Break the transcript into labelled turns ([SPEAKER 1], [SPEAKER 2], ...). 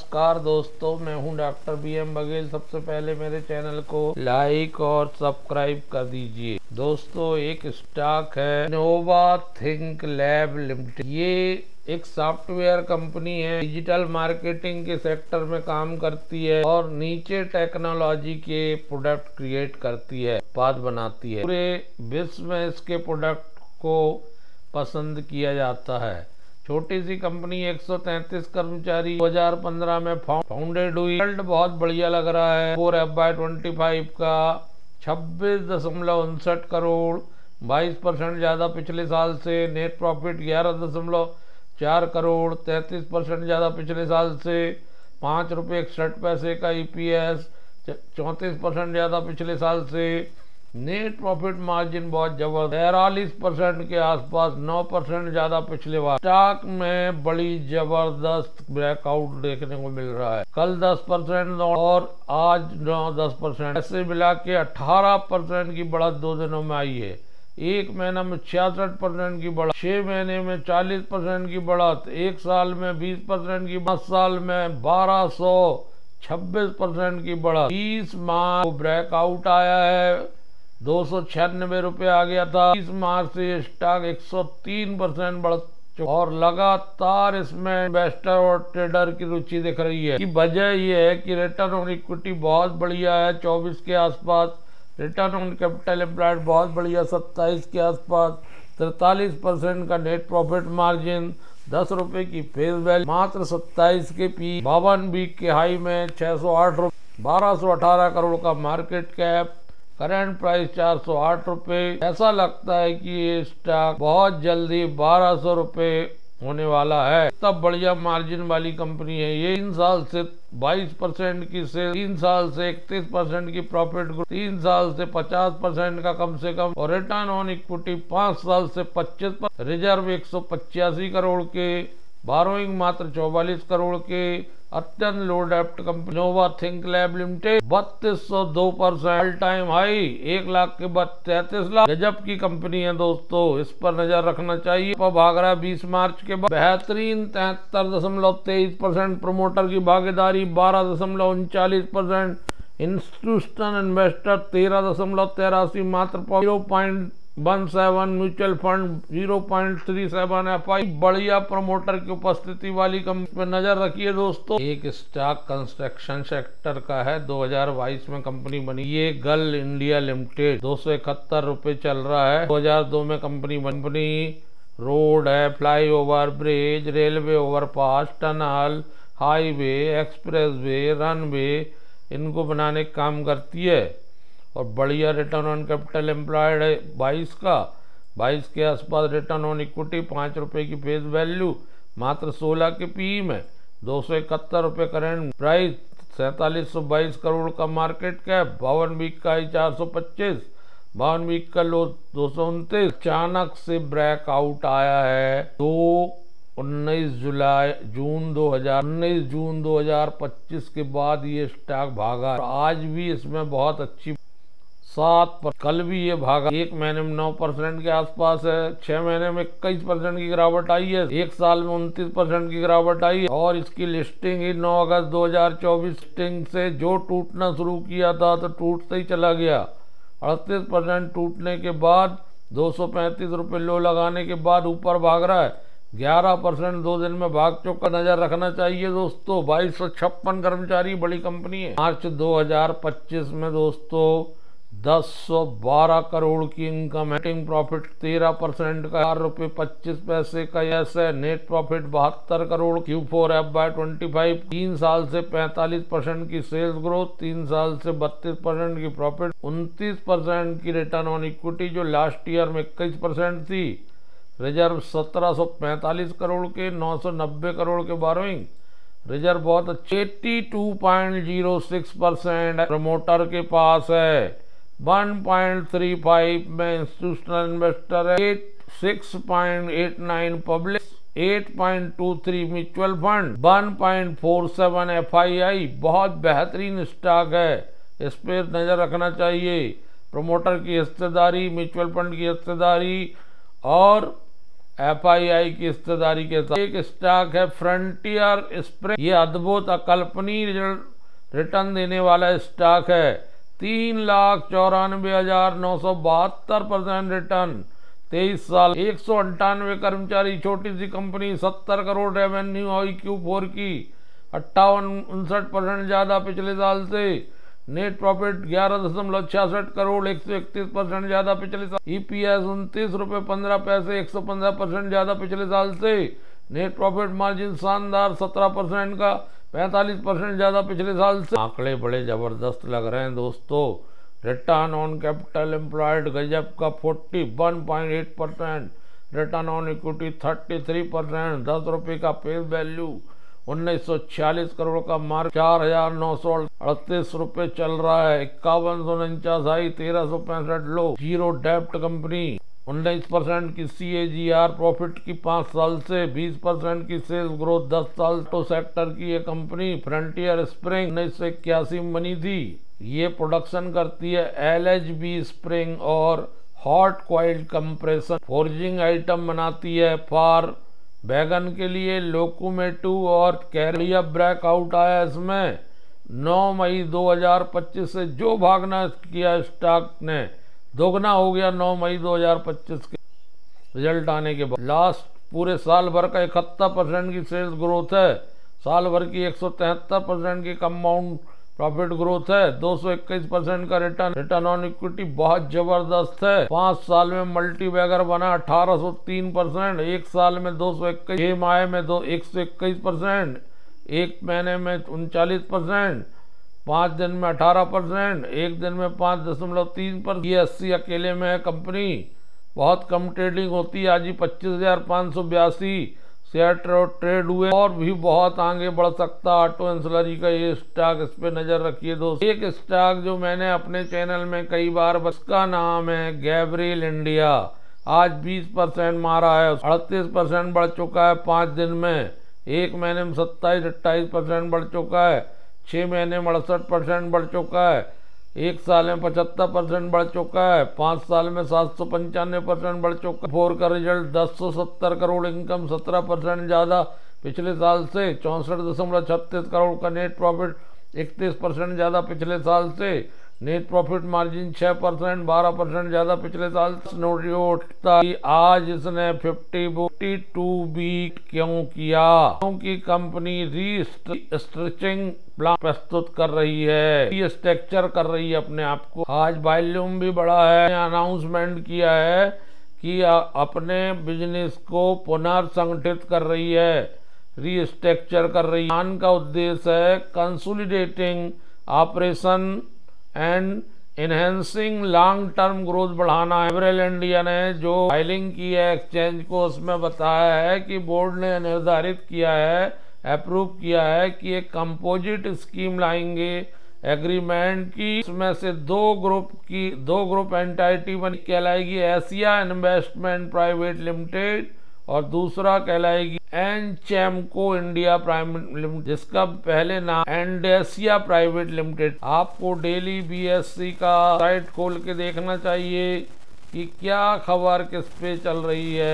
[SPEAKER 1] नमस्कार दोस्तों, मैं हूं डॉक्टर BM बघेल। सबसे पहले मेरे चैनल को लाइक और सब्सक्राइब कर दीजिए। दोस्तों, एक स्टॉक है इनोवा थिंक लैब लिमिटेड। ये एक सॉफ्टवेयर कंपनी है, डिजिटल मार्केटिंग के सेक्टर में काम करती है और नीचे टेक्नोलॉजी के प्रोडक्ट क्रिएट करती है, उत्पाद बनाती है। पूरे विश्व में इसके प्रोडक्ट को पसंद किया जाता है। छोटी सी कंपनी, 133 कर्मचारी, 2015 में फाउंडेड हुई। रिजल्ट बहुत बढ़िया लग रहा है। 4FY25 का 26.59 करोड़, 22% ज्यादा पिछले साल से। नेट प्रॉफिट 11.4 करोड़, 33% ज्यादा पिछले साल से। ₹5.61 का EPS, 34% ज्यादा पिछले साल से। नेट प्रॉफिट मार्जिन बहुत जबरदस्त, 43% के आसपास, 9% ज्यादा पिछले बार। स्टॉक में बड़ी जबरदस्त ब्रेकआउट देखने को मिल रहा है। कल 10% और आज 9-10%, ऐसे मिला के 18% की बढ़त 2 दिनों में आई है। एक महीना में 66% की बढ़त, 6 महीने में 40% की बढ़त, एक साल में 20% की, 5 साल में 1226% की बढ़त। 20 मार्च को ब्रेकआउट आया है, ₹296 आ गया था। 30 मार्च से स्टॉक 103% बढ़ चुका और लगातार इसमें इन्वेस्टर और ट्रेडर की रुचि दिख रही है। की वजह यह है कि रिटर्न ऑन इक्विटी बहुत बढ़िया है, 24 के आसपास। रिटर्न ऑन कैपिटल एम्प्लॉयड बहुत बढ़िया, 27 के आसपास। 43% का नेट प्रॉफिट मार्जिन, ₹10 की फेस वैल्यू, मात्र 27 के पी, 52 वीक के हाई में 608, 1218 करोड़ का मार्केट कैप, करंट प्राइस ₹408। ऐसा लगता है कि ये स्टॉक बहुत जल्दी ₹1200 होने वाला है। तब बढ़िया मार्जिन वाली कंपनी है ये। 3 साल से 22% की सेल, 3 साल से 31% की प्रॉफिट ग्रोथ, 3 साल से 50% का कम से कम, और रिटर्न ऑन इक्विटी 5 साल से 25%। रिजर्व 185 करोड़ के, बोरोइंग मात्र 44 करोड़ के। अत्यंत लो डेप्ट company Innova Think Lab Limited, 3202%, all time high, 1 lakh के बाद 33 लाख। गजब की कंपनी है दोस्तों, इस पर नजर रखना चाहिए। पर भाग रहा है 20 मार्च के बाद। बेहतरीन 73.23% प्रमोटर की भागीदारी, 12.39%। इंस्टीट्यूशनल इन्वेस्टर 13.83, मात्र 0.17। Mutual fund 0.37 FI। बढ़िया प्रमोटर की उपस्थिति वाली कंपनी पर नजर रखिए दोस्तों। एक स्टॉक कंस्ट्रक्शन सेक्टर का है, 2022 में कंपनी बनी। ये गल इंडिया लिमिटेड, ₹271 चल रहा है। 2002 में कंपनी रोड है, flyover, bridge, railway overpass, tunnel, highway, expressway, runway, इनको बनाने का काम करती है। और बढ़िया रिटर्न ऑन कैपिटल एम्प्लॉयड है 22 का, 22 के आसपास। रिटर्न ऑन इक्विटी ₹5 की फेस वैल्यू, मात्र 16 के PE में, ₹271 करंट प्राइस, 4722 करोड़ का मार्केट कैप, 52 वीक का हाई 425, 52 वीक का लो 229। अचानक से ब्रेकआउट आया है 19 जून 2025 के बाद ये स्टॉक भागा। आज भी इसमें बहुत अच्छी 7 कल भी ये भागा। 1 महीने में 9% के आसपास है, 6 महीने में 21% की गिरावट आई है, 1 साल में 29% की गिरावट आई है। और इसकी लिस्टिंग ही 9 अगस्त 2024 लिस्टिंग से जो टूटना शुरू किया था तो टूटते ही चला गया। 38% टूटने के बाद ₹235 लो लगाने के बाद ऊपर भाग रहा है। 11% 2 दिन में भाग चुका, नजर रखना चाहिए दोस्तों। 2256 कर्मचारी, बड़ी कंपनी है। मार्च 2025 में दोस्तों 1012 करोड़ की इनकम, नेटिंग प्रॉफिट 13% का, ₹4.25 का यस है। Net profit 72 crore. Q4 FY25, 3 साल से 45% की सेल्स ग्रोथ, 3 साल से 32% की प्रॉफिट, 29% की रिटर्न ऑन इक्विटी जो लास्ट ईयर में 21% थी। रिजर्व 1745 करोड़ के, 990 करोड़ के बोरोइंग। रिजर्व बहुत अच्छे, 82.06% प्रमोटर के पास है। 1.35 में इंस्टीट्यूशनल इन्वेस्टर है, 6.89 पब्लिक, 8.23 म्यूचुअल फंड, 1.47 FII। बहुत बेहतरीन स्टॉक है, इस पर नजर रखना चाहिए। प्रमोटर की हिस्सेदारी, म्यूचुअल फंड की हिस्सेदारी और FII की हिस्सेदारी के साथ। एक स्टॉक है फ्रंटियर स्प्रिंग, ये अद्भुत अकल्पनीय रिटर्न देने वाला स्टॉक है। 3,94,972% रिटर्न 23 साल। 198 कर्मचारी, छोटी सी कंपनी, 70 करोड़ रेवेन्यू हुई Q4 की, 59% ज्यादा पिछले साल से। नेट प्रॉफिट 11.66 करोड़, 131% ज्यादा पिछले साल। EPS 29 रुपये 15 पैसे, 115% ज्यादा पिछले साल से। नेट प्रॉफिट मार्जिन शानदार 17% का, 45% ज्यादा पिछले साल से। आंकड़े बड़े जबरदस्त लग रहे हैं दोस्तों। रिटर्न ऑन कैपिटल एम्प्लॉयड गजब का 41.8%, रिटर्न ऑन इक्विटी 33%, 10 रुपये का फेस वैल्यू, 1946 करोड़ का मार्क, 4,938 रुपये चल रहा है, 5149 हाई, 1365 लो, जीरो डेप्ट कंपनी, 19% की CAGR प्रॉफिट की 5 साल से, 20% की सेल्स ग्रोथ 10 साल। तो सेक्टर की ये कंपनी फ्रंटियर स्प्रिंग 1981 में बनी थी। ये प्रोडक्शन करती है LHB स्प्रिंग और hot coiled compression forging item बनाती है फॉर वैगन के लिए, लोकोमेटिव और कैरियर। ब्रेकआउट आया इसमें 9 मई 2025 से। जो भागना किया स्टॉक ने दोगुना हो गया 9 मई 2025 के रिजल्ट आने के बाद। लास्ट पूरे साल भर का 71% की सेल्स ग्रोथ है, साल भर की 173% की कंपाउंड प्रॉफिट ग्रोथ है, 221% का रिटर्न ऑन इक्विटी बहुत जबरदस्त है। 5 साल में मल्टी बैगर बना 1803%, 1 साल में 221, 6 माह में 121%, 1 महीने में 39%, 5 दिन में 18%, 1 दिन में 5.3%। ये 80 अकेले में है कंपनी, बहुत कम ट्रेडिंग होती है। आज ही 25,582 शेयर ट्रेड हुए, और भी बहुत आगे बढ़ सकता ऑटो एंसिलरी का ये स्टॉक, इस पे नजर रखिए दोस्तों। एक स्टॉक जो मैंने अपने चैनल में कई बार, उसका नाम है गैब्रियल इंडिया। आज 20% मारा है, 38% बढ़ चुका है 5 दिन में, 1 महीने में 27-28% बढ़ चुका है, 6 महीने में 68% बढ़ चुका है, 1 साल में 75% बढ़ चुका है, 5 साल में 795% बढ़ चुका है। 4 का रिजल्ट 1070 करोड़, इनकम 17% ज़्यादा पिछले साल से, 64.36 करोड़ का नेट प्रॉफिट, 31% ज़्यादा पिछले साल से। नेट प्रॉफिट मार्जिन 6%, 12% ज़्यादा पिछले साल से। उठता आज इसने 52 बीट क्यों किया? क्योंकि कंपनी रीस्ट्रक्चरिंग प्लान प्रस्तुत कर रही है, रीस्ट्रक्चर कर रही है अपने आप को। आज वॉल्यूम भी बढ़ा है, अनाउंसमेंट किया है कि अपने बिजनेस को पुनर्संगठित कर रही है, रीस्ट्रक्चर कर रही है। प्लान का उद्देश्य है consolidating operation and enhancing long term growth बढ़ाना है। गैब्रियल इंडिया ने जो फाइलिंग की है एक्सचेंज को, उसमें बताया है कि बोर्ड ने निर्धारित किया है, अप्रूव किया है कि एक कंपोजिट स्कीम लाएंगे एग्रीमेंट की। इसमें से दो ग्रुप एंटाइटी बनी, कहलाएगी एशिया इन्वेस्टमेंट प्राइवेट लिमिटेड, और दूसरा कहलाएगी एनचेमको इंडिया प्राइवेट लिमिटेड, जिसका पहले नाम एंडेसिया प्राइवेट लिमिटेड। आपको डेली BSE का साइट खोल के देखना चाहिए कि क्या खबर किस पे चल रही है।